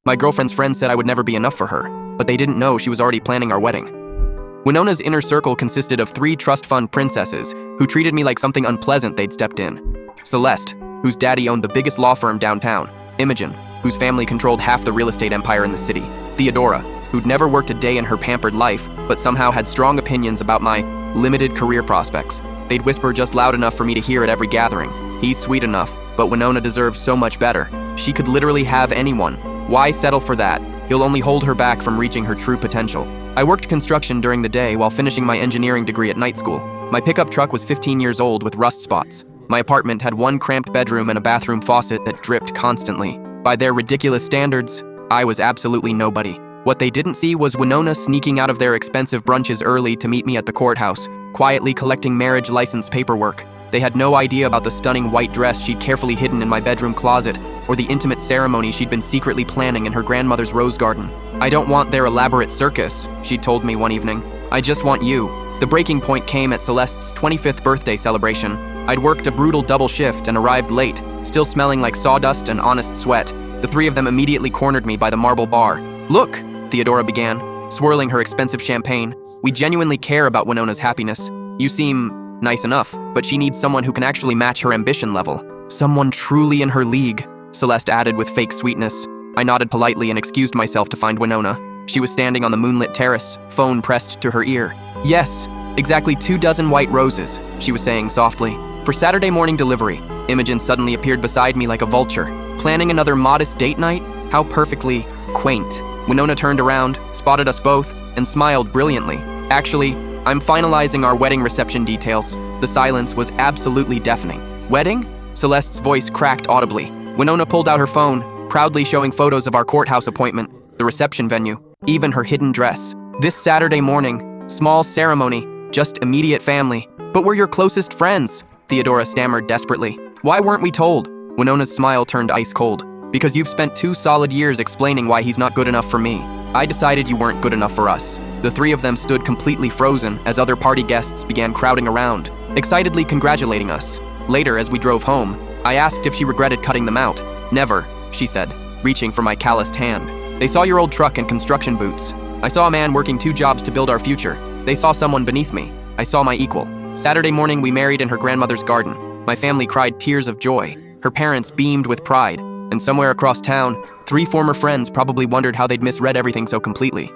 My girlfriend's friends said I would never be enough for her, but they didn't know she was already planning our wedding. Winona's inner circle consisted of 3 trust fund princesses who treated me like something unpleasant they'd stepped in. Celeste, whose daddy owned the biggest law firm downtown. Imogen, whose family controlled half the real estate empire in the city. Theodora, who'd never worked a day in her pampered life, but somehow had strong opinions about my limited career prospects. They'd whisper just loud enough for me to hear at every gathering. He's sweet enough, but Winona deserves so much better. She could literally have anyone. Why settle for that? He'll only hold her back from reaching her true potential. I worked construction during the day while finishing my engineering degree at night school. My pickup truck was 15 years old with rust spots. My apartment had 1 cramped bedroom and a bathroom faucet that dripped constantly. By their ridiculous standards, I was absolutely nobody. What they didn't see was Winona sneaking out of their expensive brunches early to meet me at the courthouse, quietly collecting marriage license paperwork. They had no idea about the stunning white dress she'd carefully hidden in my bedroom closet, or the intimate ceremony she'd been secretly planning in her grandmother's rose garden. I don't want their elaborate circus, she'd told me one evening. I just want you. The breaking point came at Celeste's 25th birthday celebration. I'd worked a brutal double shift and arrived late, still smelling like sawdust and honest sweat. The 3 of them immediately cornered me by the marble bar. "Look," Theodora began, swirling her expensive champagne. "We genuinely care about Winona's happiness. You seem nice enough, but she needs someone who can actually match her ambition level. Someone truly in her league," Celeste added with fake sweetness. I nodded politely and excused myself to find Winona. She was standing on the moonlit terrace, phone pressed to her ear. "Yes, exactly 24 white roses," she was saying softly. "For Saturday morning delivery." Imogen suddenly appeared beside me like a vulture. "Planning another modest date night? How perfectly quaint." Winona turned around, spotted us both, and smiled brilliantly. "Actually, I'm finalizing our wedding reception details." The silence was absolutely deafening. "Wedding?" Celeste's voice cracked audibly. Winona pulled out her phone, proudly showing photos of our courthouse appointment, the reception venue, even her hidden dress. "This Saturday morning, small ceremony, just immediate family. But we're your closest friends," Theodora stammered desperately. "Why weren't we told?" Winona's smile turned ice cold. "Because you've spent 2 solid years explaining why he's not good enough for me. I decided you weren't good enough for us." The 3 of them stood completely frozen as other party guests began crowding around, excitedly congratulating us. Later, as we drove home, I asked if she regretted cutting them out. "Never," she said, reaching for my calloused hand. "They saw your old truck and construction boots. I saw a man working 2 jobs to build our future. They saw someone beneath me. I saw my equal." Saturday morning, we married in her grandmother's garden. My family cried tears of joy. Her parents beamed with pride. And somewhere across town, 3 former friends probably wondered how they'd misread everything so completely.